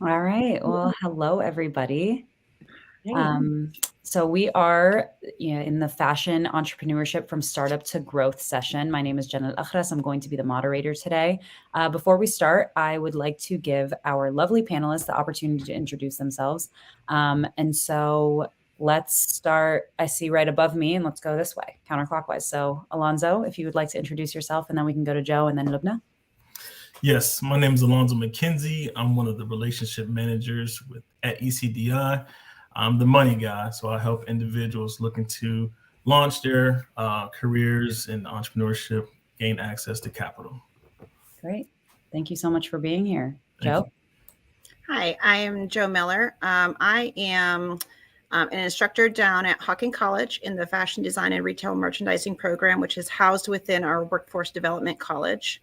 All right. Well, hello, everybody. Hey. Um, so we are in the fashion entrepreneurship from startup to growth session. My name is Jenna Akhras. I'm going to be the moderator today. Before we start, I would like to give our lovely panelists the opportunity to introduce themselves. And so let's start. I see right above me, and let's go this way, counterclockwise. So, Alonzo, if you would like to introduce yourself, and then we can go to Joe and then Lubna. Yes, my name is Alonzo McKenzie. I'm one of the relationship managers at ECDI. I'm the money guy, so I help individuals looking to launch their careers in entrepreneurship, gain access to capital. Great. Thank you so much for being here. Thank Joe? you. Hi, I am Joe Miller. I am an instructor down at Hawking College in the Fashion Design and Retail Merchandising program, which is housed within our Workforce Development College.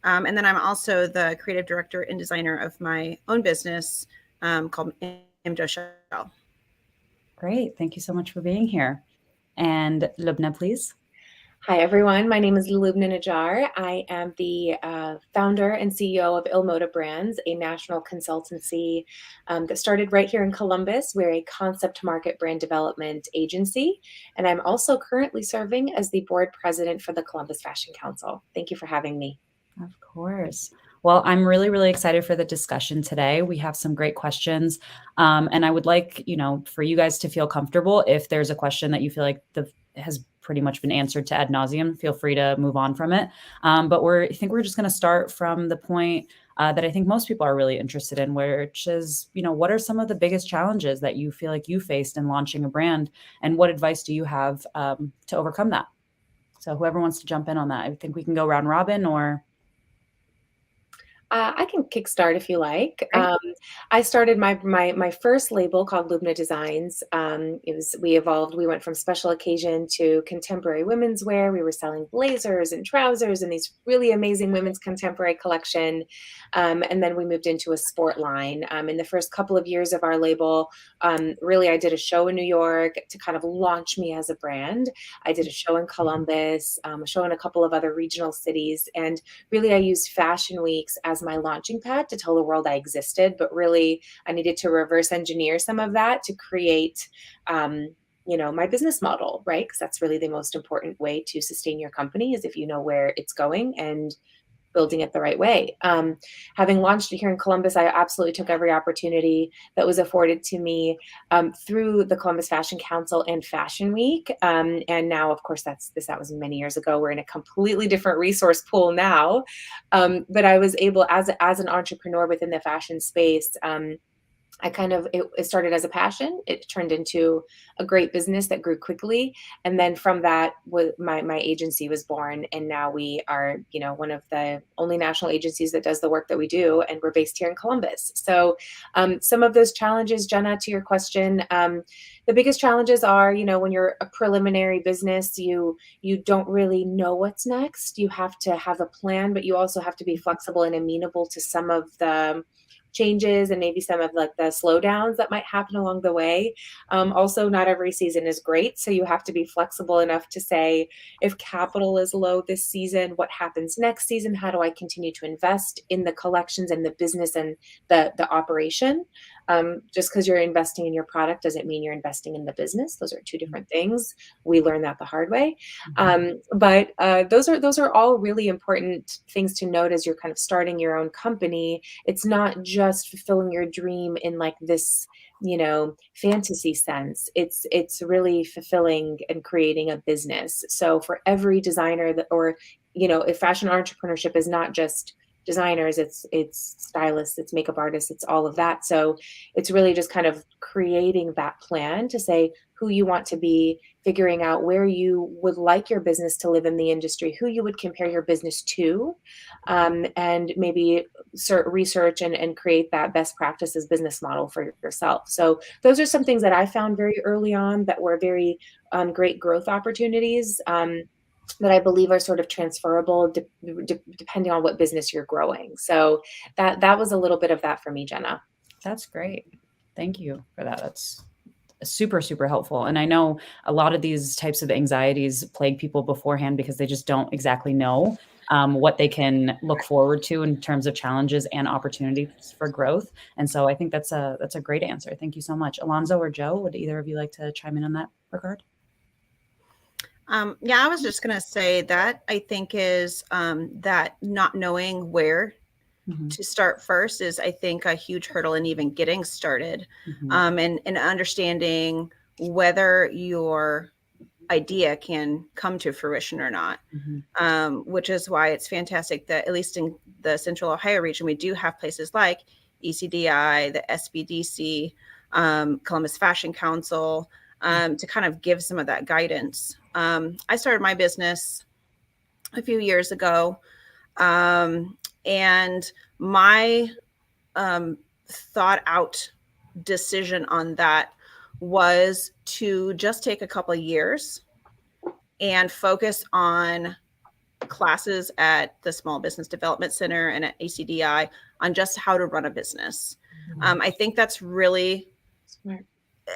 And then I'm also the creative director and designer of my own business called Joe Shell. Great. Thank you so much for being here. And Lubna, please. Hi, everyone. My name is Lubna Najjar. I am the founder and CEO of Ilmoda Brands, a national consultancy that started right here in Columbus. We're a concept market brand development agency. And I'm also currently serving as the board president for the Columbus Fashion Council. Thank you for having me. Of course. Well, I'm really, really excited for the discussion today. We have some great questions. And I would like, for you guys to feel comfortable. If there's a question that you feel like has pretty much been answered to ad nauseum, feel free to move on from it. But I think we're just going to start from the point that I think most people are really interested in, which is, what are some of the biggest challenges that you feel like you faced in launching a brand? And what advice do you have to overcome that? So whoever wants to jump in on that, I think we can go round robin or... I can kickstart if you like. I started my first label called Lubna Designs. We evolved. We went from special occasion to contemporary women's wear. We were selling blazers and trousers and these really amazing women's contemporary collection. And then we moved into a sport line. In the first couple of years of our label, really, I did a show in New York to kind of launch me as a brand. I did a show in Columbus, a show in a couple of other regional cities, and really I used fashion weeks as my launching pad to tell the world I existed, but really I needed to reverse engineer some of that to create my business model, right? Because that's really the most important way to sustain your company is if you know where it's going and building it the right way. Having launched it here in Columbus, I absolutely took every opportunity that was afforded to me through the Columbus Fashion Council and Fashion Week. And now, of course, that was many years ago. We're in a completely different resource pool now. But I was able, as an entrepreneur within the fashion space, it started as a passion. It turned into a great business that grew quickly. And then from that, my agency was born. And now we are, one of the only national agencies that does the work that we do. And we're based here in Columbus. So some of those challenges, Jenna, to your question, the biggest challenges are, when you're a preliminary business, you don't really know what's next. You have to have a plan, but you also have to be flexible and amenable to some of the changes and maybe some of like the slowdowns that might happen along the way. Also, not every season is great. So you have to be flexible enough to say, if capital is low this season, what happens next season? How do I continue to invest in the collections and the business and the operation? Just because you're investing in your product doesn't mean you're investing in the business. Those are two different things. We learned that the hard way. But those are all really important things to note as you're kind of starting your own company. It's not just fulfilling your dream in like this, fantasy sense. It's really fulfilling and creating a business. So for every designer if fashion entrepreneurship is not just designers, it's stylists, it's makeup artists, it's all of that. So it's really just kind of creating that plan to say who you want to be, figuring out where you would like your business to live in the industry, who you would compare your business to, and maybe research and create that best practices business model for yourself. So those are some things that I found very early on that were very great growth opportunities. That I believe are sort of transferable depending on what business you're growing. So that was a little bit of that for me, Jenna. That's great. Thank you for that. That's super, super helpful. And I know a lot of these types of anxieties plague people beforehand because they just don't exactly know what they can look forward to in terms of challenges and opportunities for growth. And so I think that's a great answer. Thank you so much. Alonzo or Joe, would either of you like to chime in on that regard? Yeah, I was just going to say that I think is that not knowing where to start first is, I think, a huge hurdle in even getting started, and understanding whether your idea can come to fruition or not, which is why it's fantastic that at least in the Central Ohio region, we do have places like ECDI, the SBDC, Columbus Fashion Council, to kind of give some of that guidance. I started my business a few years ago, and my thought out decision on that was to just take a couple of years and focus on classes at the Small Business Development Center and at ACDI on just how to run a business. I think that's really Smart.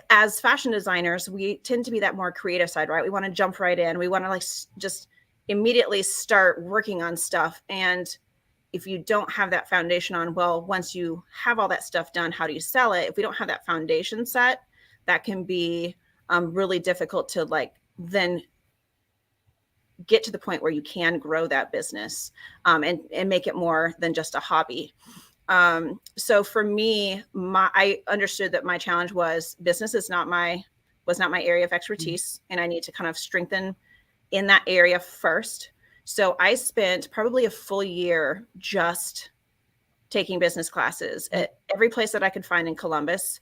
As fashion designers, we tend to be that more creative side, right? We want to jump right in. We want to like just immediately start working on stuff. And if you don't have that foundation on, well, once you have all that stuff done, how do you sell it? If we don't have that foundation set, that can be really difficult to like then get to the point where you can grow that business and make it more than just a hobby. So for me, I understood that my challenge was business was not my area of expertise, and I need to kind of strengthen in that area first. So I spent probably a full year just taking business classes at every place that I could find in Columbus.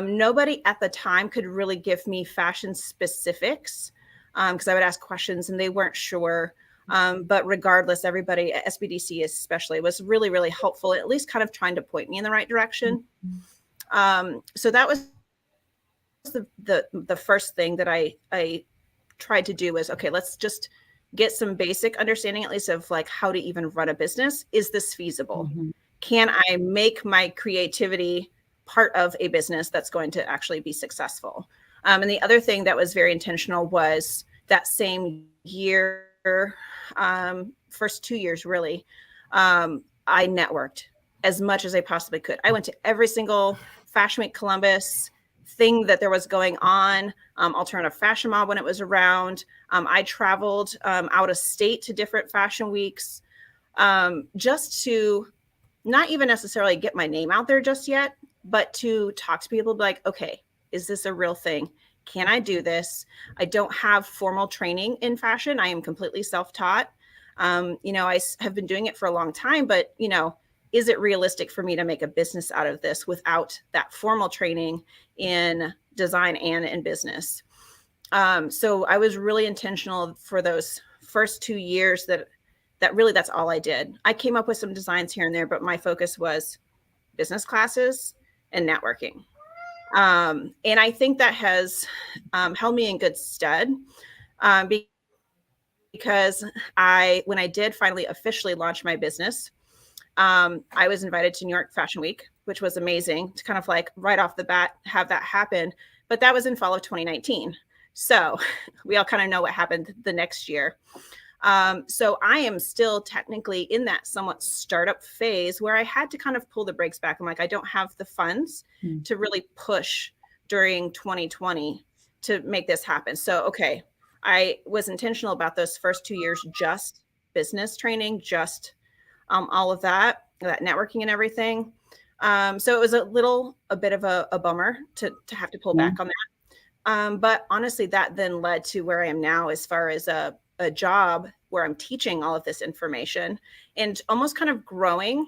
Nobody at the time could really give me fashion specifics because I would ask questions and they weren't sure. But regardless, everybody at SBDC especially was really, really helpful, at least kind of trying to point me in the right direction. So that was the first thing that I tried to do was, okay, let's just get some basic understanding, at least of like how to even run a business. Is this feasible? Can I make my creativity part of a business that's going to actually be successful? And the other thing that was very intentional was that same year, first 2 years really, I networked as much as I possibly could. I went to every single Fashion Week Columbus thing that there was going on, Alternative Fashion Mob when it was around. I traveled out of state to different fashion weeks, just to not even necessarily get my name out there just yet, but to talk to people like, okay, is this a real thing? Can I do this? I don't have formal training in fashion. I am completely self-taught. I have been doing it for a long time, but, is it realistic for me to make a business out of this without that formal training in design and in business? So I was really intentional for those first 2 years that really that's all I did. I came up with some designs here and there, but my focus was business classes and networking. And I think that has held me in good stead because when I did finally officially launch my business, I was invited to New York Fashion Week, which was amazing to kind of like right off the bat have that happen. But that was in fall of 2019. So we all kind of know what happened the next year. So I am still technically in that somewhat startup phase where I had to kind of pull the brakes back. I'm like, I don't have the funds to really push during 2020 to make this happen. So, okay, I was intentional about those first 2 years, just business training, just all of that networking and everything. So it was a bit of a bummer to have to pull back on that. But honestly, that then led to where I am now as far as a job where I'm teaching all of this information and almost kind of growing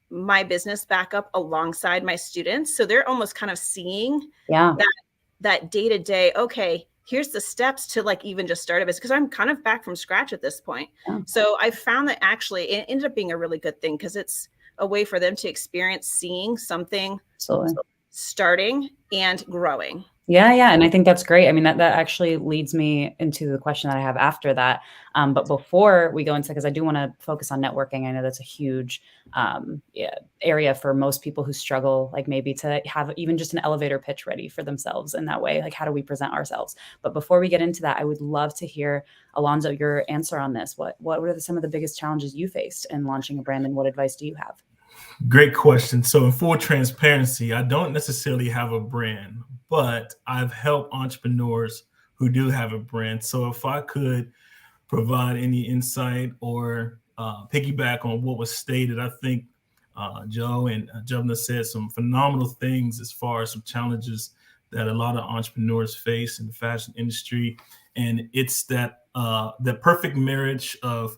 my business back up alongside my students. So they're almost kind of seeing that day to day, okay, here's the steps to like even just start a business, because I'm kind of back from scratch at this point. So I found that actually it ended up being a really good thing because it's a way for them to experience seeing something starting and growing. Yeah. And I think that's great. I mean, that actually leads me into the question that I have after that. But before we go into, because I do want to focus on networking, I know that's a huge area for most people who struggle, like maybe to have even just an elevator pitch ready for themselves in that way. Like, how do we present ourselves? But before we get into that, I would love to hear, Alonzo, your answer on this. What are some of the biggest challenges you faced in launching a brand, and what advice do you have? Great question. So, in full transparency, I don't necessarily have a brand, but I've helped entrepreneurs who do have a brand. So, if I could provide any insight or piggyback on what was stated, I think Joe and Jovna said some phenomenal things as far as some challenges that a lot of entrepreneurs face in the fashion industry, and it's that perfect marriage of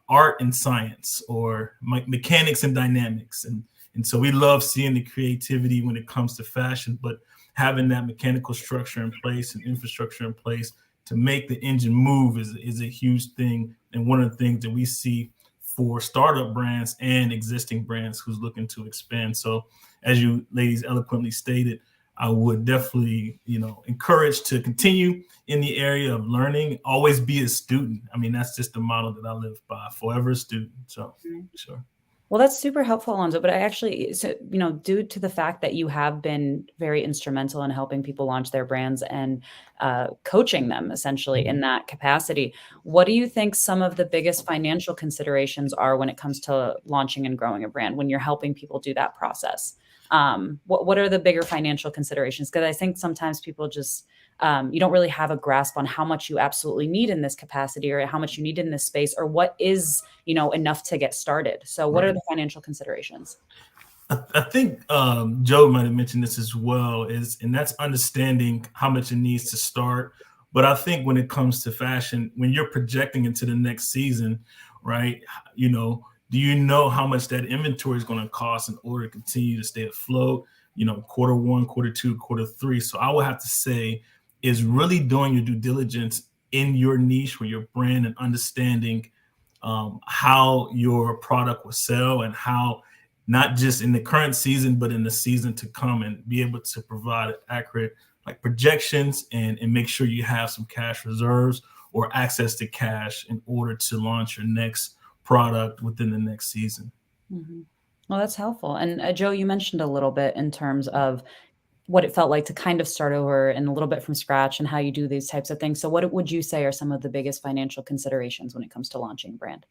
art and science, or mechanics and dynamics, and so we love seeing the creativity when it comes to fashion, but having that mechanical structure in place and infrastructure in place to make the engine move is a huge thing, and one of the things that we see for startup brands and existing brands who's looking to expand. So, as you ladies eloquently stated, I would definitely, encourage to continue in the area of learning. Always be a student. I mean, that's just the model that I live by. Forever a student. So, sure. Well, that's super helpful, Alonzo. But I actually, so, due to the fact that you have been very instrumental in helping people launch their brands and coaching them essentially in that capacity, what do you think some of the biggest financial considerations are when it comes to launching and growing a brand when you're helping people do that process? What are the bigger financial considerations? Because I think sometimes people just, you don't really have a grasp on how much you absolutely need in this capacity, or how much you need in this space, or what is, enough to get started. So what are the financial considerations? I think Joe might have mentioned this as well, and that's understanding how much it needs to start. But I think when it comes to fashion, when you're projecting into the next season, right, do you know how much that inventory is going to cost in order to continue to stay afloat, quarter one, quarter two, quarter three? So I would have to say is really doing your due diligence in your niche or your brand, and understanding how your product will sell, and how, not just in the current season, but in the season to come, and be able to provide accurate projections, and make sure you have some cash reserves or access to cash in order to launch your next product within the next season. Mm-hmm. Well, that's helpful. And Joe, you mentioned a little bit in terms of what it felt like to kind of start over and a little bit from scratch, and how you do these types of things. So what would you say are some of the biggest financial considerations when it comes to launching a brand?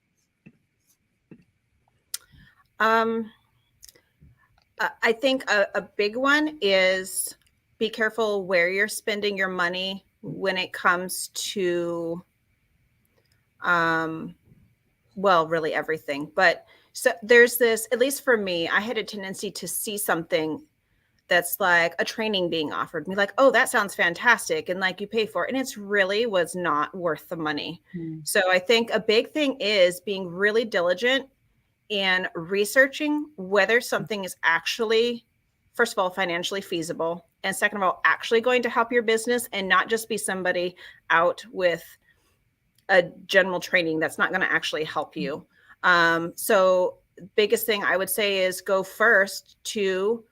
I think a big one is be careful where you're spending your money when it comes to, really everything. But so there's this, at least for me, I had a tendency to see something that's like a training being offered me, like, oh, that sounds fantastic, and like you pay for it, and it's really was not worth the money. So I think a big thing is being really diligent and researching whether something is actually, first of all, financially feasible, and second of all, actually going to help your business, and not just be somebody out with a general training that's not going to actually help you. So biggest thing I would say is go first to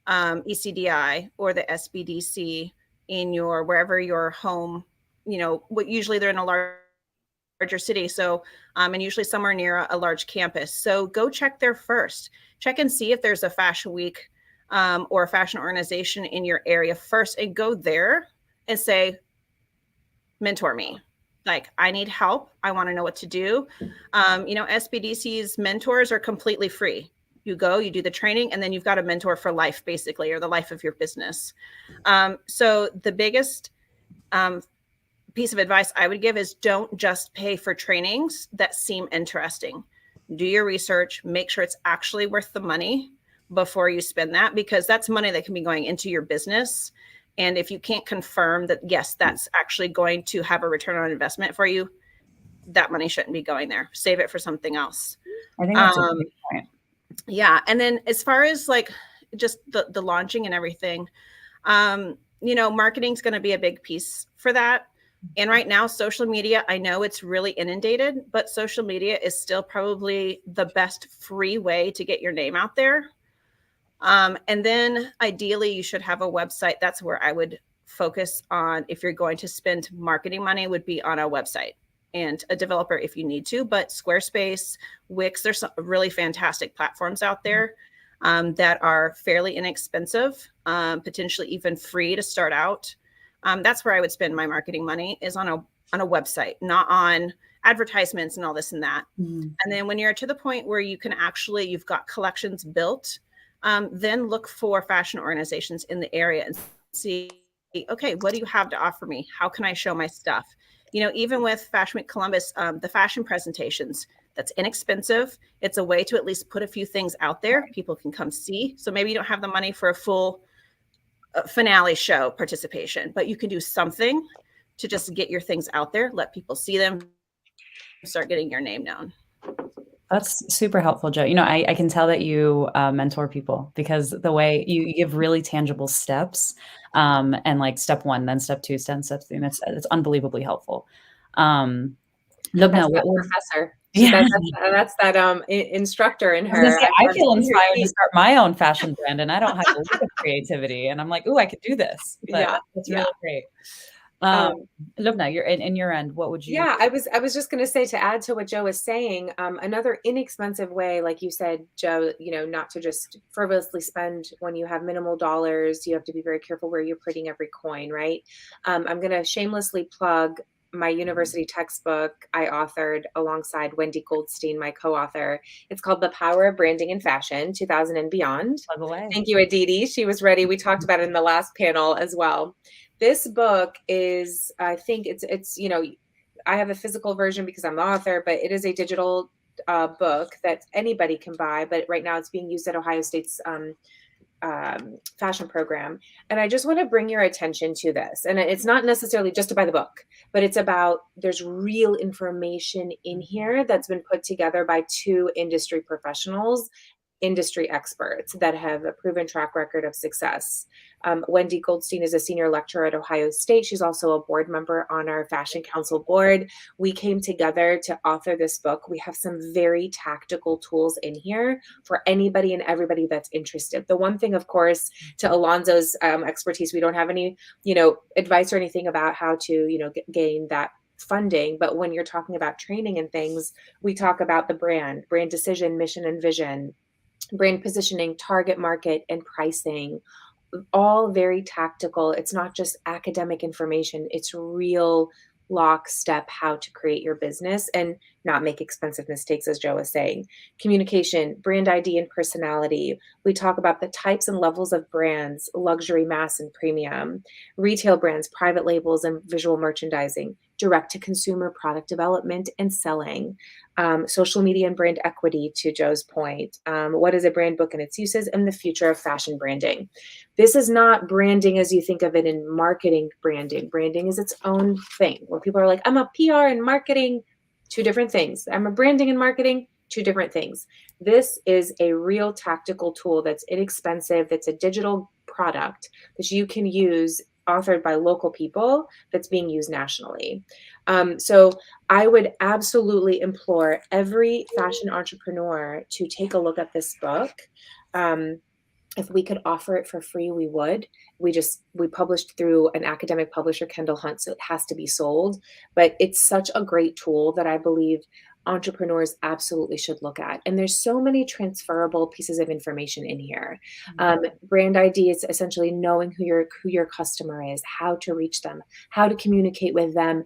ECDI or the SBDC in your, wherever your home, usually they're in a larger city. So, and usually somewhere near a large campus. So go check there first. Check and see if there's a fashion week or a fashion organization in your area first, and go there and say, mentor me. Like, I need help. I want to know what to do. SBDC's mentors are completely free. You go, you do the training, and then you've got a mentor for life, basically, or the life of your business. So the biggest piece of advice I would give is don't just pay for trainings that seem interesting. Do your research, make sure it's actually worth the money before you spend that, because that's money that can be going into your business. And if you can't confirm that, yes, that's actually going to have a return on investment for you, that money shouldn't be going there. Save it for something else. I think that's a great point. Yeah. And then as far as like just the launching and everything, marketing is going to be a big piece for that. And right now, social media, I know it's really inundated, but social media is still probably the best free way to get your name out there. And then ideally you should have a website. That's where I would focus on, if you're going to spend marketing money, would be on a website and a developer if you need to. But Squarespace, Wix, there's some really fantastic platforms out there that are fairly inexpensive, potentially even free to start out. That's where I would spend my marketing money, is on a website, not on advertisements and all this and that. And then when you're to the point where you can actually, you've got collections built, then look for fashion organizations in the area and see, okay, what do you have to offer me? How can I show my stuff? You know, even with Fashion Week Columbus, the fashion presentations, that's inexpensive. It's a way to at least put a few things out there people can come see. So maybe you don't have the money for a full finale show participation, but you can do something to just get your things out there, let people see them, start getting your name known. That's super helpful, Joe. You know, I can tell that you mentor people, because the way you give really tangible steps, and like step 1, then step 2, then step 3, and it's unbelievably helpful. Lubna, That's professor. Yeah. That's that instructor in I was gonna her. say, I feel inspired to start my own fashion brand, and I don't have a lot of creativity, and I'm like, "Ooh, I could do this." But that's really great. Lubna, you're in your end. What would you? Yeah, I was just going to say, to add to what Joe was saying, another inexpensive way, like you said, Joe, you know, not to just frivolously spend when you have minimal dollars. You have to be very careful where you're putting every coin, right? I'm going to shamelessly plug my university textbook I authored alongside Wendy Goldstein, my co-author. It's called The Power of Branding in Fashion, 2000 and Beyond. Thank you, Aditi. She was ready. We talked about it in the last panel as well. This book is, I think it's, you know, I have a physical version because I'm the author, but it is a digital book that anybody can buy. But right now it's being used at Ohio State's fashion program. And I just want to bring your attention to this. And it's not necessarily just to buy the book, but it's about, there's real information in here that's been put together by 2 industry professionals, industry experts that have a proven track record of success. Wendy Goldstein is a senior lecturer at Ohio State. She's also a board member on our Fashion Council board. We came together to author this book. We have some very tactical tools in here for anybody and everybody that's interested. The one thing, of course, to Alonzo's expertise, we don't have any, you know, advice or anything about how to, you know, gain that funding. But when you're talking about training and things, we talk about the brand decision, mission and vision, brand positioning, target market, and pricing, all very tactical. It's not just academic information. It's real lockstep how to create your business and not make expensive mistakes, as Joe was saying. Communication, brand ID, and personality. We talk about the types and levels of brands, luxury, mass, and premium, retail brands, private labels, and visual merchandising, direct-to-consumer product development and selling, social media and brand equity, to Joe's point, what is a brand book and its uses, and the future of fashion branding. This is not branding as you think of it in marketing branding. Branding is its own thing. When people are like, I'm a PR and marketing, 2 different things. I'm a branding and marketing, 2 different things. This is a real tactical tool that's inexpensive, that's a digital product that you can use, authored by local people, that's being used nationally. So I would absolutely implore every fashion entrepreneur to take a look at this book. If we could offer it for free, we would. We published through an academic publisher, Kendall Hunt, so it has to be sold. But it's such a great tool that I believe entrepreneurs absolutely should look at. And there's so many transferable pieces of information in here. Brand ID is essentially knowing who your customer is, how to reach them, how to communicate with them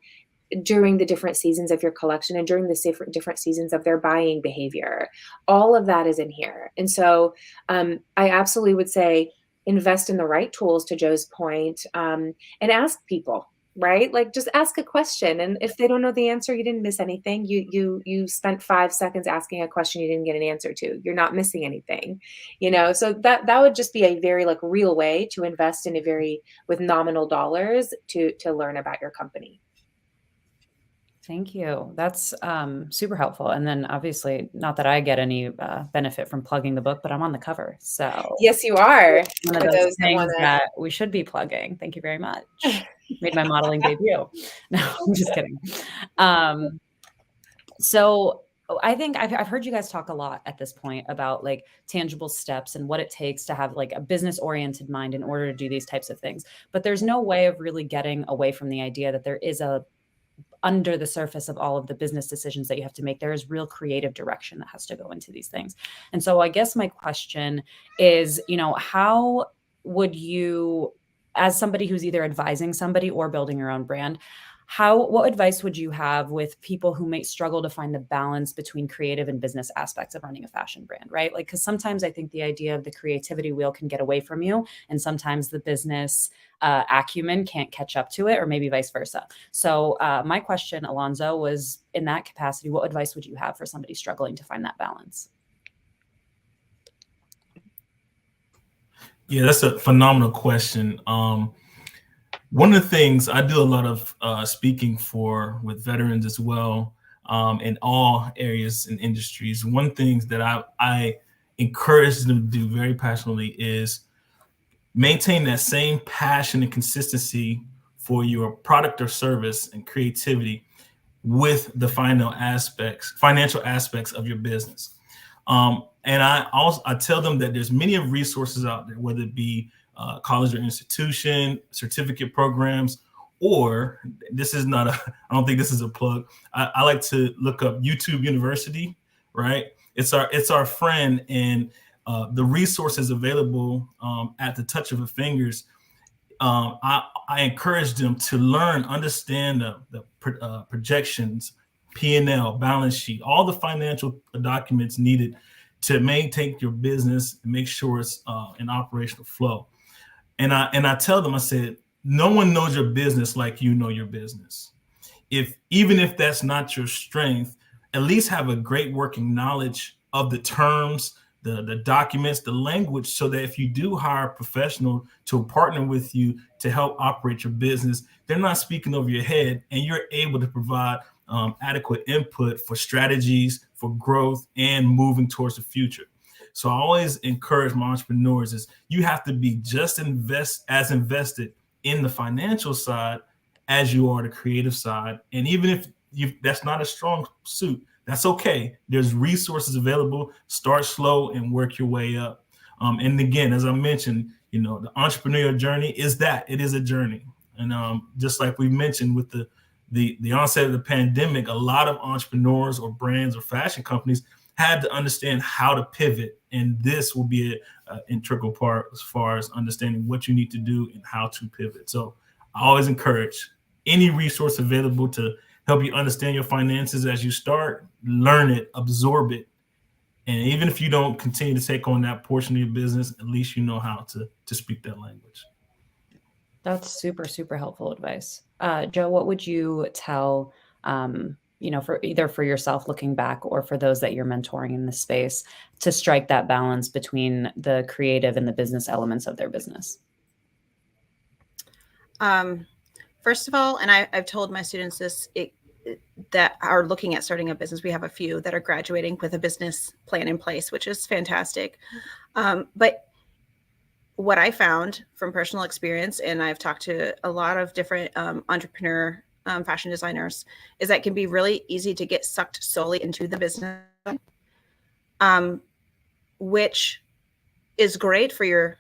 during the different seasons of your collection and during the different seasons of their buying behavior. All of that is in here. And so I absolutely would say invest in the right tools, to Joe's point, and ask people, right? Like, just ask a question. And if they don't know the answer, you didn't miss anything. You spent 5 seconds asking a question you didn't get an answer to. You're not missing anything, you know? So that would just be a very like real way to invest in with nominal dollars to learn about your company. Thank you. That's super helpful. And then obviously, not that I get any benefit from plugging the book, but I'm on the cover. So yes, you are. One of those things that we should be plugging. Thank you very much. Made my modeling debut. No, I'm just kidding. So I think I've heard you guys talk a lot at this point about like tangible steps and what it takes to have like a business oriented mind in order to do these types of things. But there's no way of really getting away from the idea that there is a under the surface of all of the business decisions that you have to make, there is real creative direction that has to go into these things. And so I guess my question is, how would you, as somebody who's either advising somebody or building your own brand, what advice would you have with people who may struggle to find the balance between creative and business aspects of running a fashion brand, right? Like, because sometimes I think the idea of the creativity wheel can get away from you, and sometimes the business acumen can't catch up to it, or maybe vice versa. So my question, Alonzo, was in that capacity, what advice would you have for somebody struggling to find that balance? Yeah, that's a phenomenal question. One of the things I do a lot of speaking with veterans as well, in all areas and industries. One thing that I encourage them to do very passionately is maintain that same passion and consistency for your product or service and creativity with the financial aspects of your business. And I tell them that there's many of resources out there, whether it be college or institution, certificate programs, or I don't think this is a plug. I like to look up YouTube University, right? It's our friend, and the resources available at the touch of a fingers. I encourage them to learn, understand the projections, P&L, balance sheet, all the financial documents needed to maintain your business and make sure it's in operational flow. And I tell them, I said, no one knows your business like you know your business. Even if that's not your strength, at least have a great working knowledge of the terms, the documents, the language, so that if you do hire a professional to partner with you to help operate your business, they're not speaking over your head, and you're able to provide adequate input for strategies, for growth, and moving towards the future. So I always encourage my entrepreneurs is you have to be just as invested in the financial side as you are the creative side. And even if that's not a strong suit, that's okay. There's resources available. Start slow and work your way up. And again, as I mentioned, the entrepreneurial journey is it is a journey. And just like we mentioned with the onset of the pandemic, a lot of entrepreneurs or brands or fashion companies had to understand how to pivot. And this will be an integral part as far as understanding what you need to do and how to pivot. So I always encourage any resource available to help you understand your finances as you start, learn it, absorb it. And even if you don't continue to take on that portion of your business, at least you know how to speak that language. That's super, super helpful advice. Joe, what would you tell, for either for yourself looking back or for those that you're mentoring in this space to strike that balance between the creative and the business elements of their business? First of all, and I've told my students this, that are looking at starting a business. We have a few that are graduating with a business plan in place, which is fantastic. But what I found from personal experience, and I've talked to a lot of different entrepreneur fashion designers, is that it can be really easy to get sucked solely into the business, which is great for your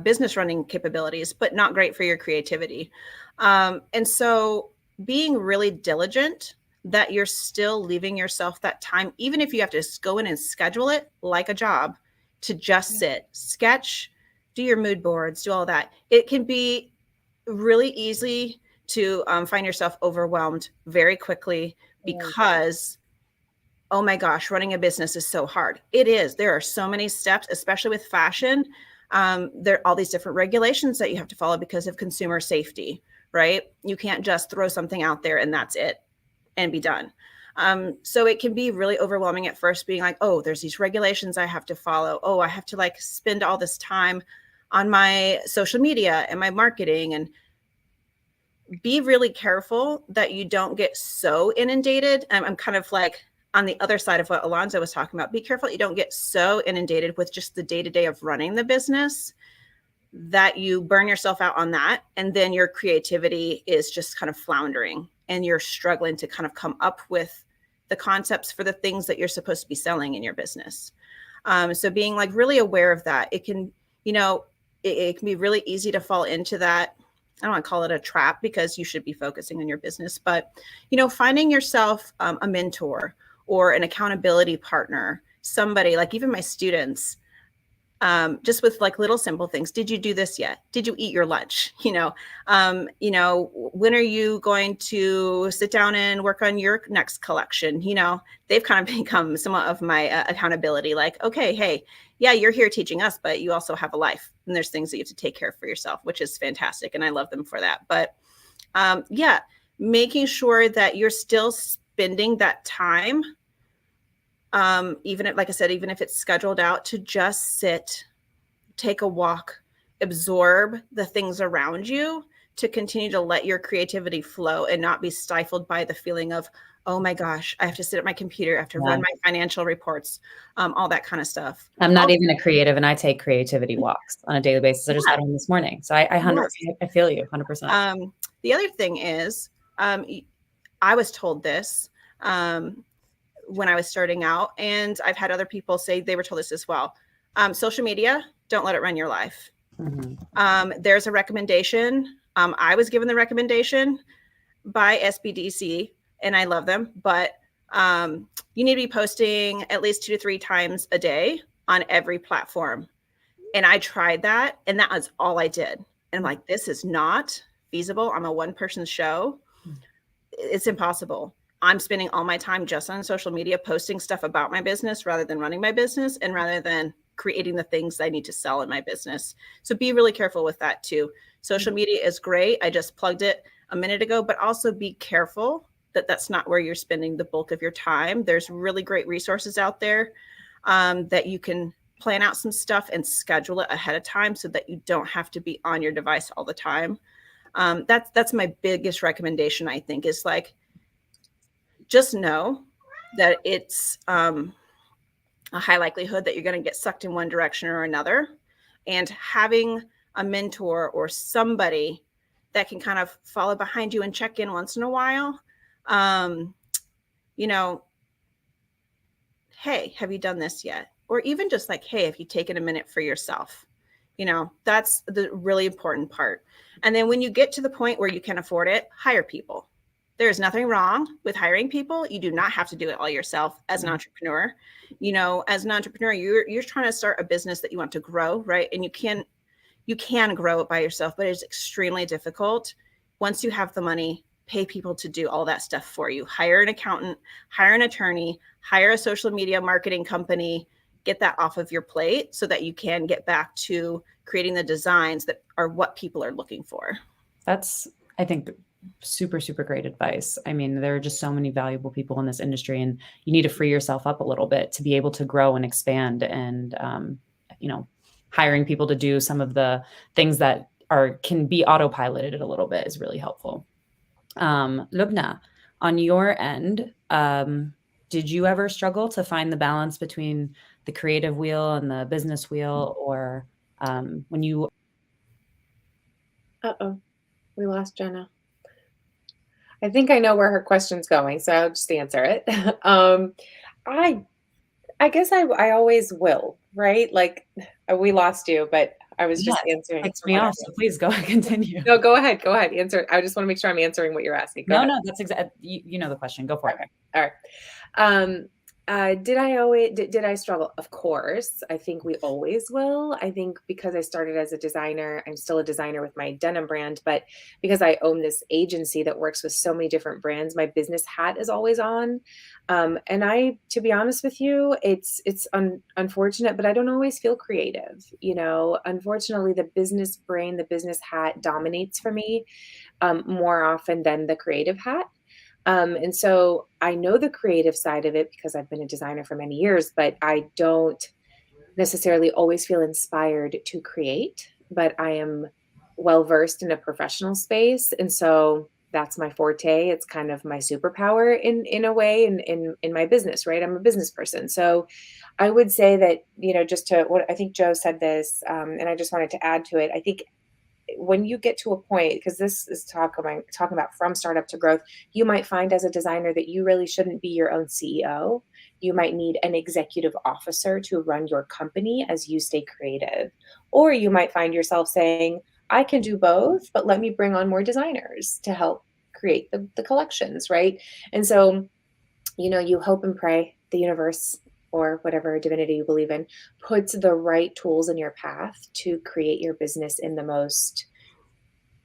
business running capabilities, but not great for your creativity. And so being really diligent that you're still leaving yourself that time, even if you have to go in and schedule it like a job, to just sit, sketch, do your mood boards, do all that. It can be really easy to find yourself overwhelmed very quickly because, oh my gosh, running a business is so hard. It is. There are so many steps, especially with fashion. There are all these different regulations that you have to follow because of consumer safety, right? You can't just throw something out there and that's it and be done. So it can be really overwhelming at first, being like, oh, there's these regulations I have to follow. Oh, I have to like spend all this time on my social media and my marketing, and be really careful that you don't get so inundated. I'm kind of like on the other side of what Alonzo was talking about. Be careful you don't get so inundated with just the day-to-day of running the business that you burn yourself out on that. And then your creativity is just kind of floundering and you're struggling to kind of come up with the concepts for the things that you're supposed to be selling in your business. So being like really aware of that, it can, it can be really easy to fall into that. I don't want to call it a trap because you should be focusing on your business, but, finding yourself a mentor or an accountability partner, somebody like even my students, just with like little simple things. Did you do this yet? Did you eat your lunch? When are you going to sit down and work on your next collection? They've kind of become somewhat of my accountability. Like, okay, hey, yeah, you're here teaching us, but you also have a life, and there's things that you have to take care of for yourself, which is fantastic, and I love them for that. But yeah, making sure that you're still spending that time. Even if, like I said, even if it's scheduled out, to just sit, take a walk, absorb the things around you, to continue to let your creativity flow and not be stifled by the feeling of, oh my gosh, I have to sit at my computer, I have to run my financial reports, all that kind of stuff. I'm not even a creative, and I take creativity walks on a daily basis. I just had one this morning. So I feel you 100%. The other thing is, I was told this, when I was starting out, and I've had other people say they were told this as well. Social media, don't let it run your life. There's a recommendation. I was given the recommendation by SBDC, and I love them, but you need to be posting at least 2 to 3 times a day on every platform. And I tried that, and that was all I did. And I'm like, this is not feasible. I'm a one-person show. It's impossible. I'm spending all my time just on social media, posting stuff about my business rather than running my business, and rather than creating the things I need to sell in my business. So be really careful with that too. Social media is great. I just plugged it a minute ago, but also be careful that that's not where you're spending the bulk of your time. There's really great resources out there that you can plan out some stuff and schedule it ahead of time so that you don't have to be on your device all the time. That's my biggest recommendation, I think, is like, just know that it's a high likelihood that you're going to get sucked in one direction or another. And having a mentor or somebody that can kind of follow behind you and check in once in a while, hey, have you done this yet? Or even just like, hey, have you taken a minute for yourself? That's the really important part. And then when you get to the point where you can afford it, hire people. There's nothing wrong with hiring people. You do not have to do it all yourself as an entrepreneur. As an entrepreneur, you're trying to start a business that you want to grow, right? And you can grow it by yourself, but it's extremely difficult. Once you have the money, pay people to do all that stuff for you. Hire an accountant, hire an attorney, hire a social media marketing company, get that off of your plate so that you can get back to creating the designs that are what people are looking for. That's, I think, super, super great advice. I mean, there are just so many valuable people in this industry, and you need to free yourself up a little bit to be able to grow and expand. And, hiring people to do some of the things that can be autopiloted a little bit is really helpful. Lubna, on your end, did you ever struggle to find the balance between the creative wheel and the business wheel, or when you... We lost Jenna. I think I know where her question's going, so I'll just answer it. I guess I always will, right? Like, we lost you, but I was just answering. Takes me off, so please go continue. No, go ahead. Answer. I just want to make sure I'm answering what you're asking. No, that's exactly, you know the question. Go for it. All right. Did I struggle? Of course. I think we always will. I think because I started as a designer, I'm still a designer with my denim brand, but because I own this agency that works with so many different brands, my business hat is always on. And to be honest with you, it's unfortunate, but I don't always feel creative. Unfortunately, the business brain, the business hat dominates for me more often than the creative hat. And so I know the creative side of it because I've been a designer for many years, but I don't necessarily always feel inspired to create, but I am well-versed in a professional space. And so that's my forte. It's kind of my superpower in a way in my business, right? I'm a business person. So I would say that, just to what I think Joe said this, and I just wanted to add to it. I think when you get to a point, because this is talking about from startup to growth, you might find as a designer that you really shouldn't be your own CEO. You might need an executive officer to run your company as you stay creative. Or you might find yourself saying, I can do both, but let me bring on more designers to help create the collections, right? And so, you hope and pray the universe or whatever divinity you believe in puts the right tools in your path to create your business in the most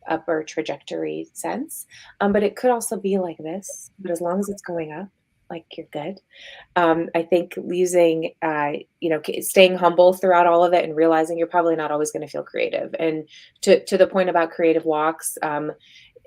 upper trajectory sense. But it could also be like this, but as long as it's going up, like you're good. I think using, staying humble throughout all of it and realizing you're probably not always going to feel creative. And to the point about creative walks,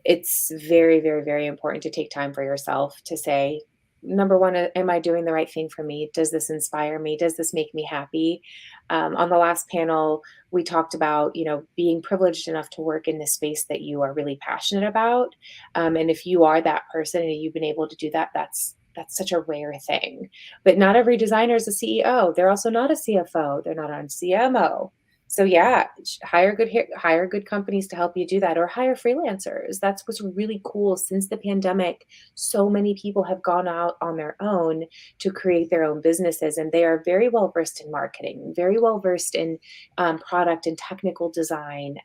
it's very, very, very important to take time for yourself to say, number one, am I doing the right thing for me? Does this inspire me? Does this make me happy? On the last panel, we talked about, being privileged enough to work in the space that you are really passionate about. And if you are that person and you've been able to do that, that's such a rare thing. But not every designer is a CEO. They're also not a CFO. They're not on CMO. So yeah, hire good companies to help you do that, or hire freelancers. That's what's really cool. Since the pandemic, so many people have gone out on their own to create their own businesses, and they are very well versed in marketing, very well versed in product and technical design.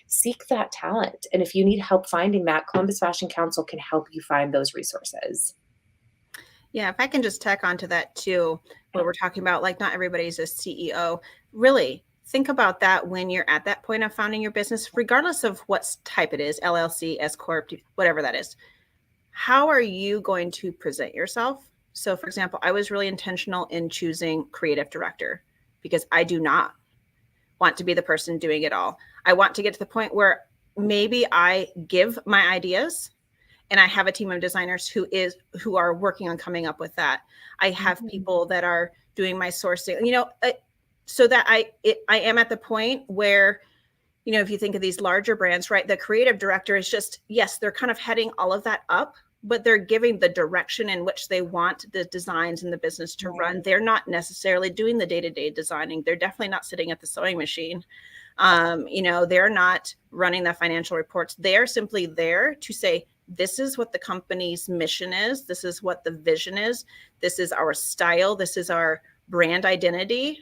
Seek that talent, and if you need help finding that, Columbus Fashion Council can help you find those resources. Yeah, if I can just tack onto that too, where we're talking about like not everybody's a CEO. Really think about that when you're at that point of founding your business, regardless of what type it is, LLC, S Corp, whatever that is. How are you going to present yourself? So for example, I was really intentional in choosing creative director because I do not want to be the person doing it all. I want to get to the point where maybe I give my ideas and I have a team of designers who are working on coming up with that. I have people that are doing my sourcing, so that I am at the point where, if you think of these larger brands, right, the creative director is just, yes, they're kind of heading all of that up, but they're giving the direction in which they want the designs and the business to run. They're not necessarily doing the day-to-day designing. They're definitely not sitting at the sewing machine. They're not running the financial reports. They're simply there to say, this is what the company's mission is. This is what the vision is. This is our style. This is our brand identity.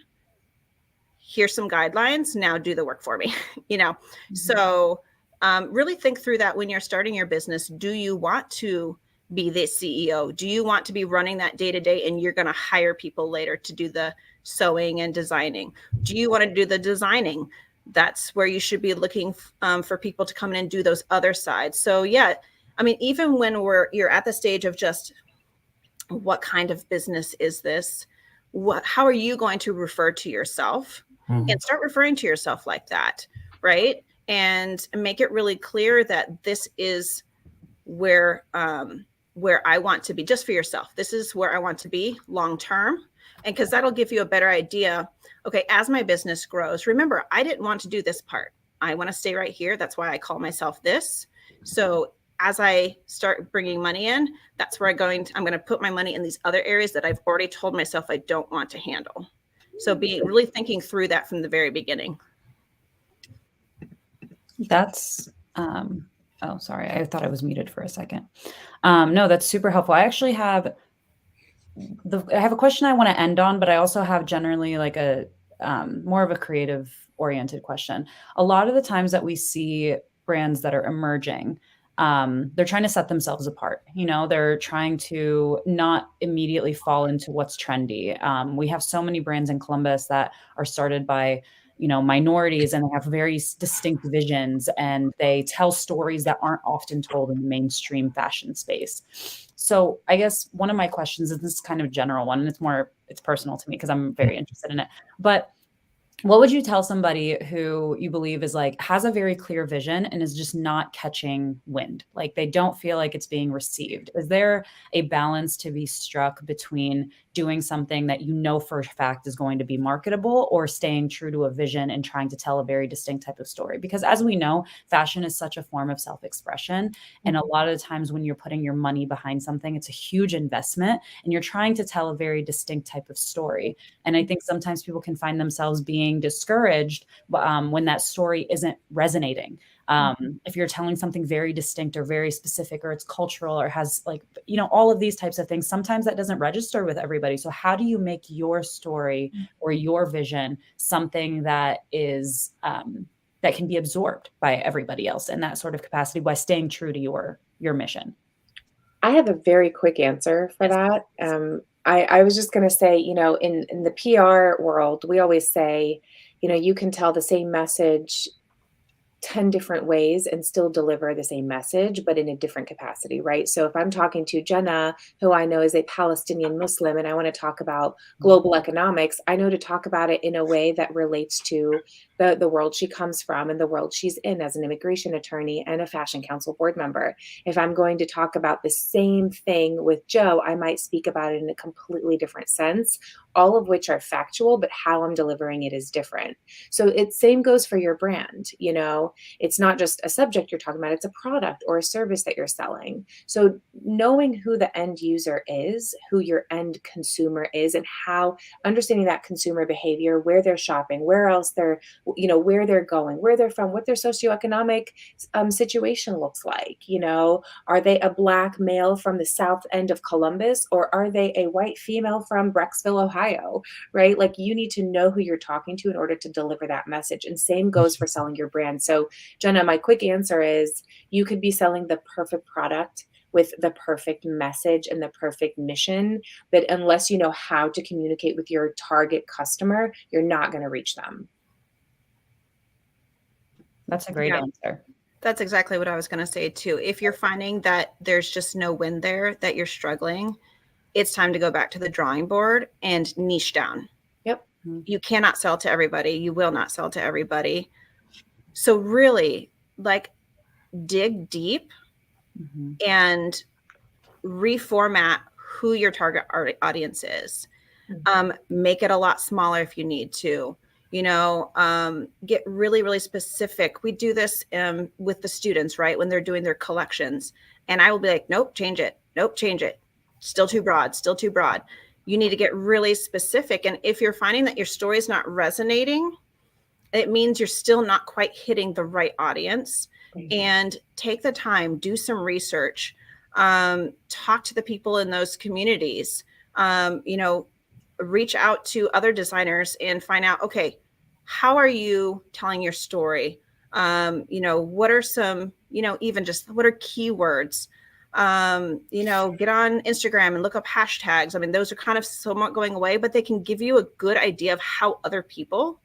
Here's some guidelines. Now do the work for me, So really think through that when you're starting your business. Do you want to be the CEO? Do you want to be running that day to day and you're going to hire people later to do the sewing and designing? Do you want to do the designing? That's where you should be looking for people to come in and do those other sides. So yeah, even when you're at the stage of just what kind of business is this? How are you going to refer to yourself? And start referring to yourself like that, right? And make it really clear that this is where I want to be, just for yourself. This is where I want to be long term. And because that'll give you a better idea. Okay, as my business grows, remember, I didn't want to do this part. I want to stay right here. That's why I call myself this. So as I start bringing money in, that's where I'm going to put my money in these other areas that I've already told myself I don't want to handle. So be really thinking through that from the very beginning. That's, oh, sorry. I thought I was muted for a second. No, that's super helpful. I actually have a question I want to end on, but I also have generally like a more of a creative oriented question. A lot of the times that we see brands that are emerging, they're trying to set themselves apart. They're trying to not immediately fall into what's trendy. We have so many brands in Columbus that are started by, minorities, and they have very distinct visions, and they tell stories that aren't often told in the mainstream fashion space. So I guess one of my questions is this kind of general one, and it's personal to me because I'm very interested in it. But what would you tell somebody who you believe is has a very clear vision and is just not catching wind? Like they don't feel like it's being received. Is there a balance to be struck between doing something that you know for a fact is going to be marketable, or staying true to a vision and trying to tell a very distinct type of story. Because as we know, fashion is such a form of self-expression. And a lot of times when you're putting your money behind something, it's a huge investment and you're trying to tell a very distinct type of story. And I think sometimes people can find themselves being discouraged when that story isn't resonating. If you're telling something very distinct or very specific, or it's cultural, or has like, you know, all of these types of things, sometimes that doesn't register with everybody. So how do you make your story or your vision something that is, that can be absorbed by everybody else in that sort of capacity, by staying true to your mission? I have a very quick answer for that. I was just going to say, you know, in the PR world, we always say, you know, you can tell the same message 10 different ways and still deliver the same message, but in a different capacity, right? So if I'm talking to Jenna, who I know is a Palestinian Muslim, and I want to talk about global economics, I know to talk about it in a way that relates to the world she comes from and the world she's in as an immigration attorney and a fashion council board member. If I'm going to talk about the same thing with Joe, I might speak about it in a completely different sense, all of which are factual, but how I'm delivering it is different. So same goes for your brand. You know, it's not just a subject you're talking about, it's a product or a service that you're selling. So knowing who the end user is, who your end consumer is, and how understanding that consumer behavior, where they're shopping, where else they're, you know, where they're going, where they're from, what their socioeconomic situation looks like. You know, are they a Black male from the south end of Columbus, or are they a white female from Brecksville, Ohio, right? Like, you need to know who you're talking to in order to deliver that message. And same goes for selling your brand. So Jenna, my quick answer is you could be selling the perfect product with the perfect message and the perfect mission, but unless you know how to communicate with your target customer, you're not going to reach them. That's a great answer. That's exactly what I was going to say too. If you're finding that there's just no win there, that you're struggling, it's time to go back to the drawing board and niche down. Yep. You cannot sell to everybody. You will not sell to everybody. So really, like, dig deep and reformat who your target audience is. Make it a lot smaller if you need to. You know, get really, really specific. We do this with the students, right? When they're doing their collections. And I will be like, nope, change it. Nope, change it. Still too broad, still too broad. You need to get really specific. And if you're finding that your story is not resonating, it means you're still not quite hitting the right audience. And take the time, do some research, talk to the people in those communities, you know, reach out to other designers and find out, okay, how are you telling your story? You know, what are some, you know, even just what are keywords? You know, get on Instagram and look up hashtags. I mean, those are kind of somewhat going away, but they can give you a good idea of how other people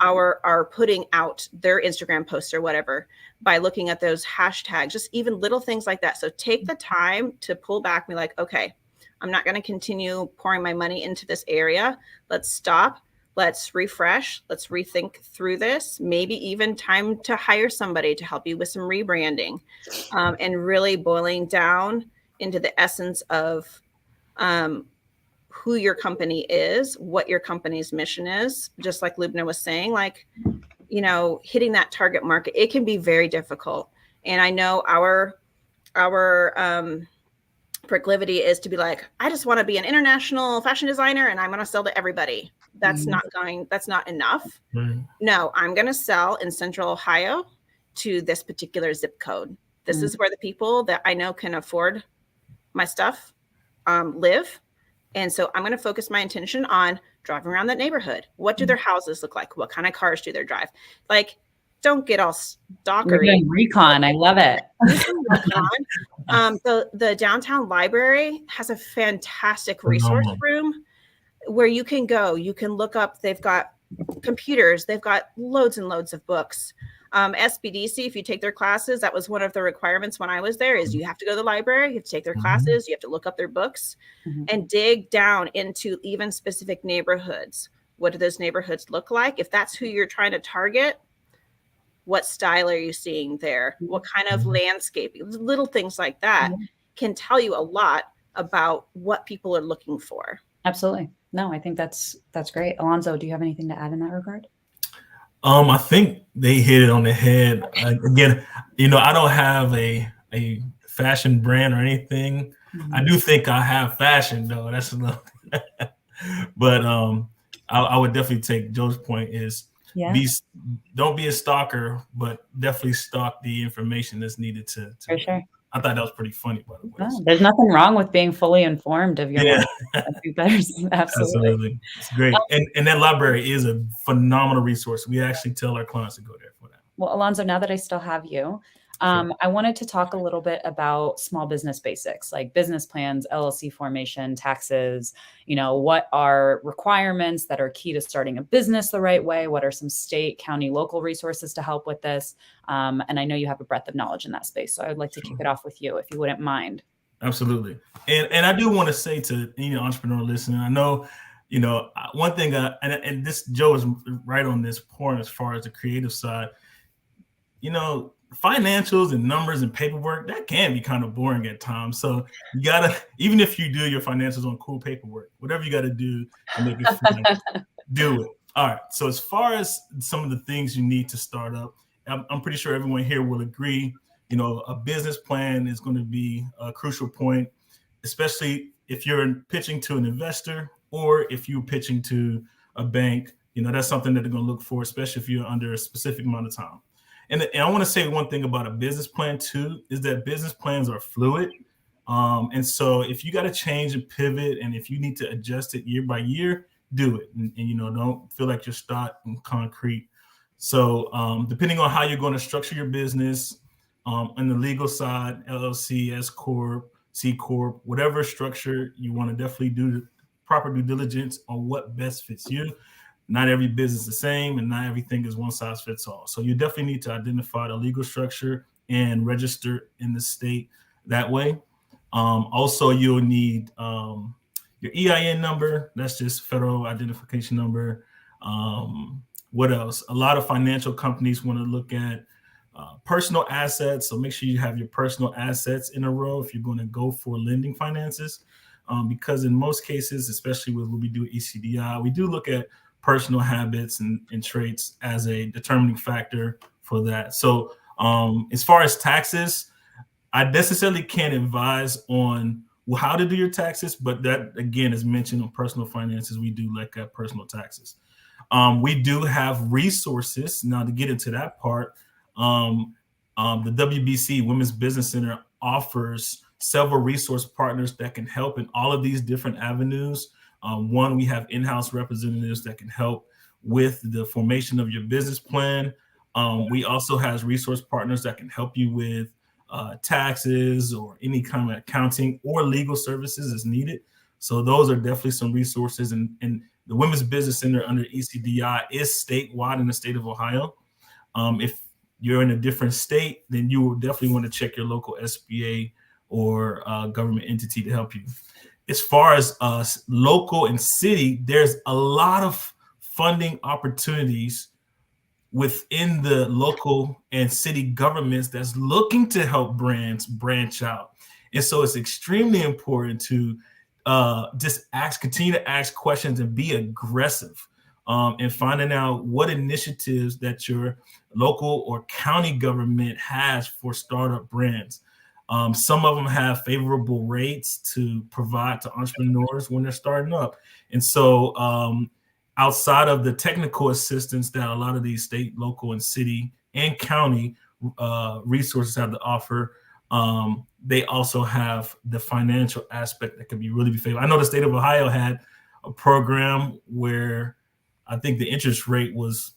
are putting out their Instagram posts or whatever by looking at those hashtags, just even little things like that. So take the time to pull back and be like, okay, I'm not going to continue pouring my money into this area. Let's stop. Let's refresh. Let's rethink through this. Maybe even time to hire somebody to help you with some rebranding, and really boiling down into the essence of who your company is, what your company's mission is. Just like Lubna was saying, like, you know, hitting that target market, it can be very difficult. And I know our proclivity is to be like, I just want to be an international fashion designer and I'm going to sell to everybody. That's that's not enough. No, I'm going to sell in Central Ohio to this particular zip code. This is where the people that I know can afford my stuff live. And so I'm going to focus my attention on driving around that neighborhood. What do their houses look like? What kind of cars do they drive? Like, don't get all stalkery. Recon. I love it. The downtown library has a fantastic resource room where you can go. You can look up. They've got computers. They've got loads and loads of books. SBDC, if you take their classes, that was one of the requirements when I was there, is you have to go to the library, you have to take their classes, you have to look up their books and dig down into even specific neighborhoods. What do those neighborhoods look like? If that's who you're trying to target, what style are you seeing there? What kind of landscaping? Little things like that can tell you a lot about what people are looking for. Absolutely. No, I think that's great. Alonzo, do you have anything to add in that regard? I think they hit it on the head. Again, I don't have a fashion brand or anything. I do think I have fashion though. That's enough. But I would definitely take Joe's point is Yeah, don't be a stalker, but definitely stalk the information that's needed to. for sure. I thought that was pretty funny, by the way. Oh, there's nothing wrong with being fully informed of your Yeah, market. I think that is absolutely. absolutely. It's great. And that library is a phenomenal resource. We actually tell our clients to go there for that. Well, Alonzo, now that I still have you, Sure. I wanted to talk a little bit about small business basics like business plans, LLC formation, taxes. What are requirements that are key to starting a business the right way? What are some state, county, local resources to help with this? And I know you have a breadth of knowledge in that space. So I would like to kick it off with you, if you wouldn't mind. Absolutely. And I do want to say to entrepreneur listening, I know, one thing, and this Joe is right on this point as far as the creative side. Financials and numbers and paperwork, that can be kind of boring at times. So you gotta, even if you do your financials on cool paperwork, whatever you got to do to make it fun, do it. All right. So as far as some of the things you need to start up, I'm pretty sure everyone here will agree. A business plan is going to be a crucial point, especially if you're pitching to an investor or if you're pitching to a bank. That's something that they're going to look for, especially if you're under a specific amount of time. And I want to say one thing about a business plan too, is that business plans are fluid. And so if you got to change and pivot, and if you need to adjust it year by year, do it. And don't feel like you're stuck in concrete. So depending on how you're going to structure your business, on the legal side, LLC, S Corp, C Corp, whatever structure you want to definitely do proper due diligence on what best fits you. Not every business is the same, and not everything is one size fits all. So you definitely need to identify the legal structure and register in the state that way. Also, you'll need your EIN number. That's just federal identification number. What else? A lot of financial companies want to look at personal assets. So make sure you have your personal assets in a row if you're going to go for lending finances. Because in most cases, especially with what we do at ECDI, we do look at personal habits and traits as a determining factor for that. So as far as taxes, I necessarily can't advise on how to do your taxes, but that again is mentioned on personal finances. We do look at personal taxes. We do have resources. Now to get into that part, the WBC Women's Business Center offers several resource partners that can help in all of these different avenues. One, we have in-house representatives that can help with the formation of your business plan. We also have resource partners that can help you with taxes or any kind of accounting or legal services as needed. So those are definitely some resources. And the Women's Business Center under ECDI is statewide in the state of Ohio. If you're in a different state, then you will definitely want to check your local SBA or government entity to help you. As far as local and city, there's a lot of funding opportunities within the local and city governments that's looking to help brands branch out. And so it's extremely important to just continue to ask questions and be aggressive in finding out what initiatives that your local or county government has for startup brands. Some of them have favorable rates to provide to entrepreneurs when they're starting up. And so outside of the technical assistance that a lot of these state, local, and city and county resources have to offer, they also have the financial aspect that can really be favorable. I know the state of Ohio had a program where I think the interest rate was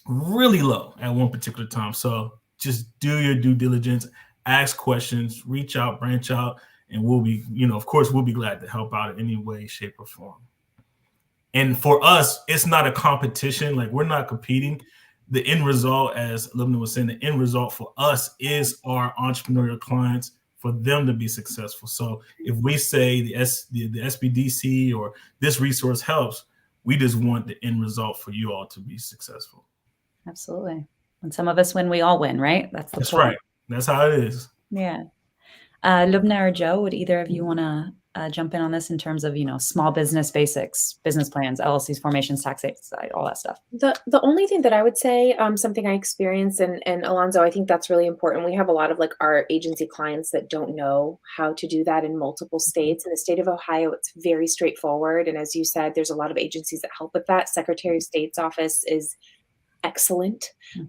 really low at one particular time. So just do your due diligence, ask questions, reach out, branch out, and we'll be, of course, we'll be glad to help out in any way, shape, or form. And for us, it's not a competition. Like, we're not competing. The end result, as Lubna was saying, the end result for us is our entrepreneurial clients, for them to be successful. So if we say the SBDC or this resource helps, we just want the end result for you all to be successful. Absolutely. When some of us win, we all win, right? That's right. That's how it is. Yeah. Lubna or Joe, would either of you want to jump in on this in terms of, small business basics, business plans, LLCs, formations, tax rates, all that stuff? The only thing that I would say, something I experienced, and Alonzo, I think that's really important. We have a lot of like our agency clients that don't know how to do that in multiple states. In the state of Ohio, it's very straightforward. And as you said, there's a lot of agencies that help with that. Secretary of State's office is excellent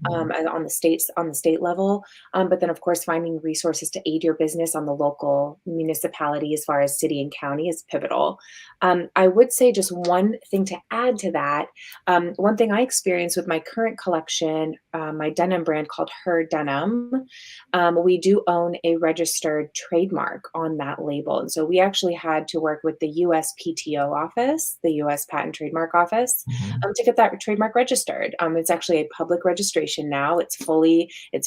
on the state level. But then of course, finding resources to aid your business on the local municipality as far as city and county is pivotal. I would say just one thing to add to that. One thing I experienced with my current collection, my denim brand called Her Denim, we do own a registered trademark on that label. And so we actually had to work with the USPTO office, the US Patent Trademark Office, to get that trademark registered. It's actually a public registration now. It's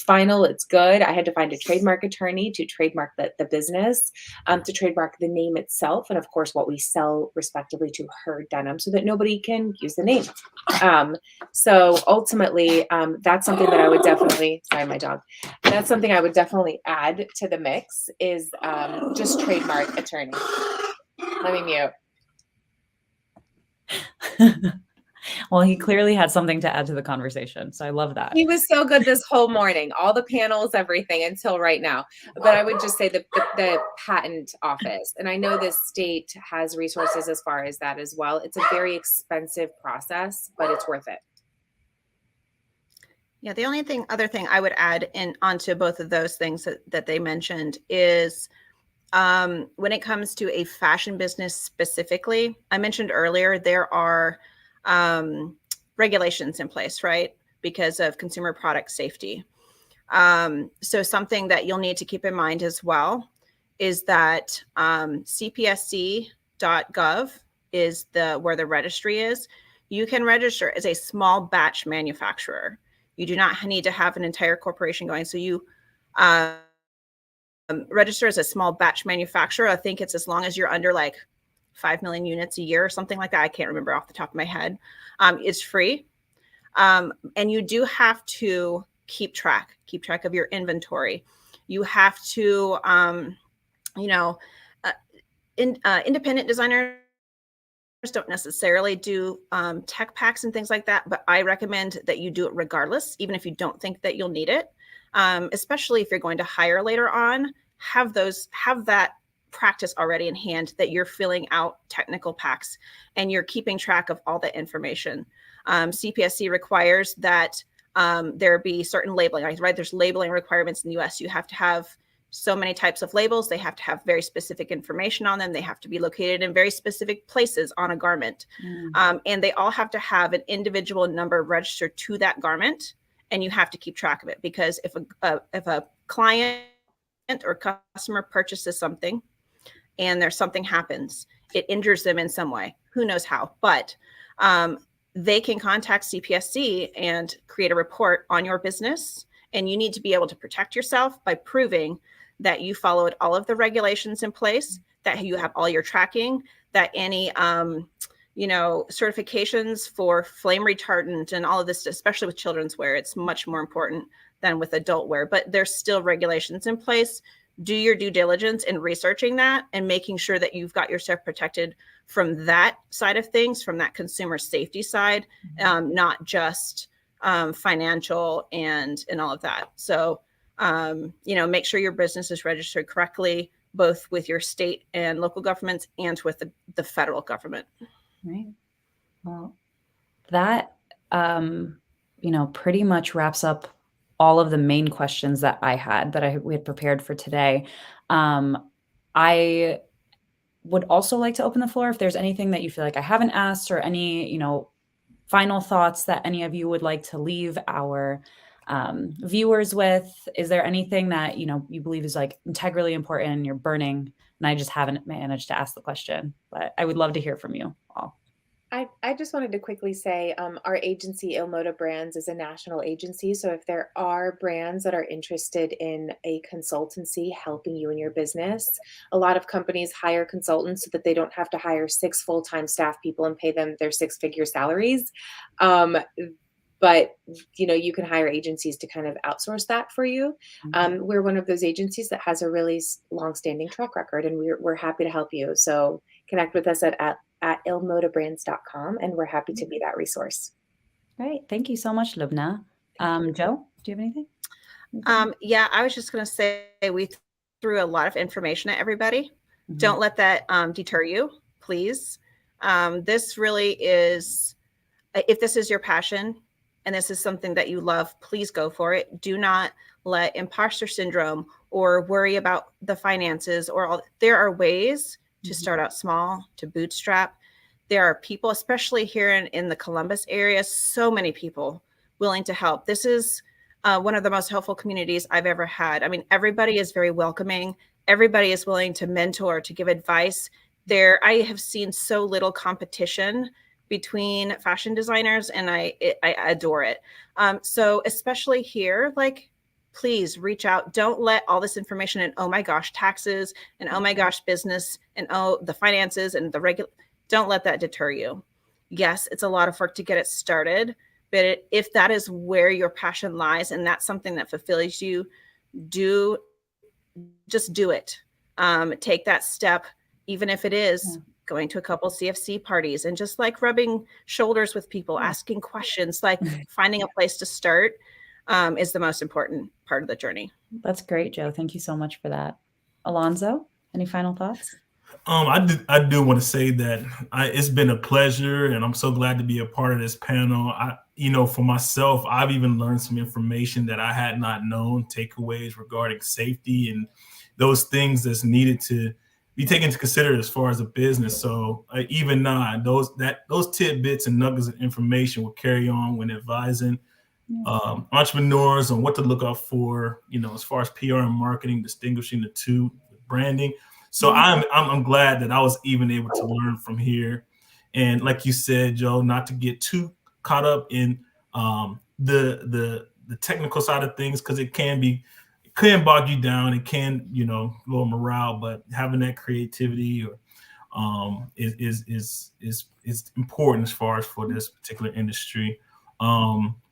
final, it's good. I had to find a trademark attorney to trademark the business, to trademark the name itself, and of course what we sell respectively to Her Denim, so that nobody can use the name. So ultimately, that's something that I would definitely, sorry, my dog, that's something I would definitely add to the mix is just trademark attorney. Let me mute. Well, he clearly had something to add to the conversation. So I love that. He was so good this whole morning, all the panels, everything until right now. But I would just say the patent office, and I know this state has resources as far as that as well. It's a very expensive process, but it's worth it. Yeah, the only other thing I would add onto both of those things that they mentioned is when it comes to a fashion business specifically, I mentioned earlier, there are regulations in place, right? Because of consumer product safety. So something that you'll need to keep in mind as well is that cpsc.gov is where the registry is. You can register as a small batch manufacturer. You do not need to have an entire corporation going. So you register as a small batch manufacturer. I think it's as long as you're under like 5 million units a year or something like that. I can't remember off the top of my head. It's free. And you do have to keep track of your inventory. You have to, independent designers don't necessarily do tech packs and things like that, but I recommend that you do it regardless, even if you don't think that you'll need it, especially if you're going to hire later on. Have that practice already in hand, that you're filling out technical packs and you're keeping track of all the information. CPSC requires that there be certain labeling, right? There's labeling requirements in the US. You have to have so many types of labels. They have to have very specific information on them. They have to be located in very specific places on a garment. And they all have to have an individual number registered to that garment. And you have to keep track of it, because if a client or customer purchases something and something happens, it injures them in some way. Who knows how? But they can contact CPSC and create a report on your business. And you need to be able to protect yourself by proving that you followed all of the regulations in place, that you have all your tracking, that any certifications for flame retardant and all of this, especially with children's wear, it's much more important than with adult wear. But there's still regulations in place. Do your due diligence in researching that and making sure that you've got yourself protected from that side of things, from that consumer safety side, not just financial and all of that. So, make sure your business is registered correctly, both with your state and local governments and with the federal government. Right. Well, that, pretty much wraps up all of the main questions that I had we had prepared for today. I would also like to open the floor if there's anything that you feel like I haven't asked, or any, final thoughts that any of you would like to leave our viewers with. Is there anything that, you believe is like integrally important and you're burning, and I just haven't managed to ask the question, but I would love to hear from you all. I just wanted to quickly say our agency, Ilmoda Brands, is a national agency. So if there are brands that are interested in a consultancy helping you in your business, a lot of companies hire consultants so that they don't have to hire 6 full-time staff people and pay them their 6-figure salaries. but you can hire agencies to kind of outsource that for you. We're one of those agencies that has a really long-standing track record, and we're happy to help you. So connect with us at ilmodabrands.com, and we're happy to be that resource. Great. Thank you so much, Lubna. Joe, do you have anything? Yeah, I was just going to say we threw a lot of information at everybody. Don't let that deter you, please. This really is, if this is your passion and this is something that you love, please go for it. Do not let imposter syndrome or worry about the finances there are ways to start out small, to bootstrap. There are people, especially here in the Columbus area, so many people willing to help. This is one of the most helpful communities I've ever had. I mean, everybody is very welcoming. Everybody is willing to mentor, to give advice. I have seen so little competition between fashion designers, and I adore it. So especially here, please reach out. Don't let all this information and, oh my gosh, taxes, and oh my gosh, business, and oh, the finances and don't let that deter you. Yes, it's a lot of work to get it started, but if that is where your passion lies and that's something that fulfills you, just do it. Take that step, even if it is going to a couple CFC parties and just rubbing shoulders with people, asking questions, finding a place to start is the most important part of the journey. That's great, Joe. Thank you so much for that. Alonzo, any final thoughts? I do want to say that it's been a pleasure, and I'm so glad to be a part of this panel. For myself, I've even learned some information that I had not known, takeaways regarding safety and those things that's needed to be taken into consider as far as a business. So even now, those tidbits and nuggets of information will carry on when advising entrepreneurs on what to look out for, as far as PR and marketing, distinguishing the two, branding. So I'm glad that I was even able to learn from here. And like you said, Joe, not to get too caught up in the technical side of things, because it can bog you down. It can, lower morale, but having that creativity is important as far as for this particular industry.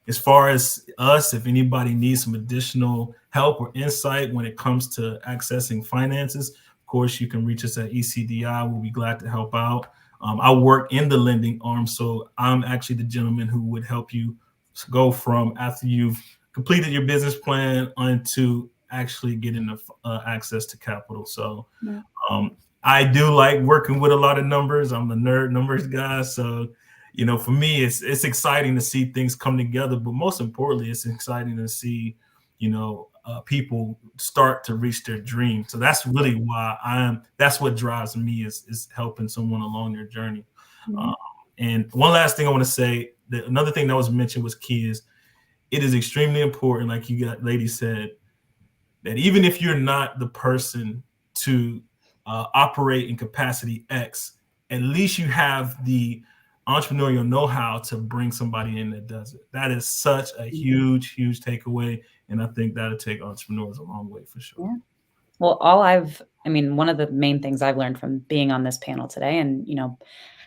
As far as us, if anybody needs some additional help or insight when it comes to accessing finances, of course, you can reach us at ECDI. We'll be glad to help out. I work in the lending arm, so I'm actually the gentleman who would help you go from after you've completed your business plan onto actually getting the access to capital. So I do like working with a lot of numbers. I'm a nerd numbers guy. So, for me, it's exciting to see things come together. But most importantly, it's exciting to see, people start to reach their dream. So that's really why that's what drives me is helping someone along their journey. And one last thing I want to say, another thing that was mentioned was key is it is extremely important, like lady said, that even if you're not the person to operate in capacity X, at least you have the entrepreneurial know-how to bring somebody in that does it. That is such a huge, huge takeaway. And I think that'll take entrepreneurs a long way for sure. Yeah. Well, one of the main things I've learned from being on this panel today and,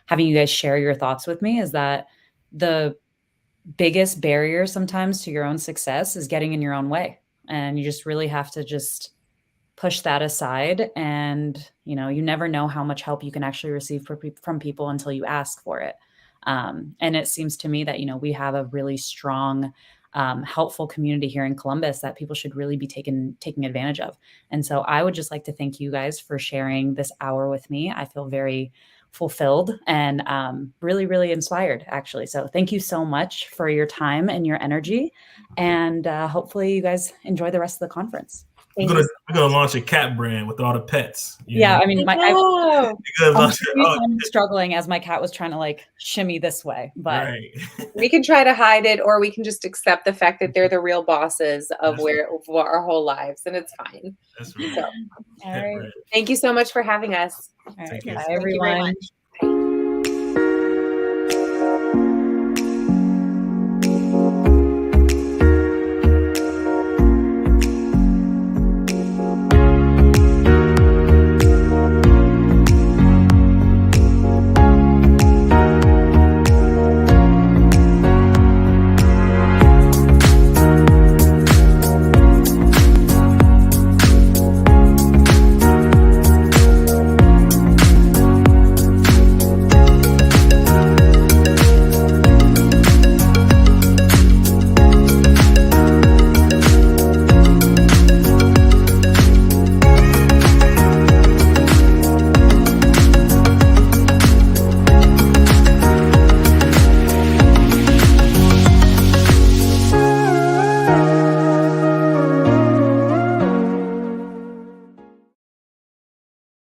having you guys share your thoughts with me is that the biggest barrier sometimes to your own success is getting in your own way. And you just really have to just push that aside. And, you never know how much help you can actually receive from people until you ask for it. And it seems to me that, we have a really strong, helpful community here in Columbus that people should really be taking advantage of. And so I would just like to thank you guys for sharing this hour with me. I feel very fulfilled and really, really inspired, actually. So thank you so much for your time and your energy. And hopefully you guys enjoy the rest of the conference. We're gonna launch a cat brand with all the pets. Yeah, I'm struggling as my cat was trying to shimmy this way, but right. We can try to hide it, or we can just accept the fact that they're the real bosses of our whole lives, and it's fine. That's right. So, all right. Thank you so much for having us. All right. Yes, Bye, thank you very everyone. much.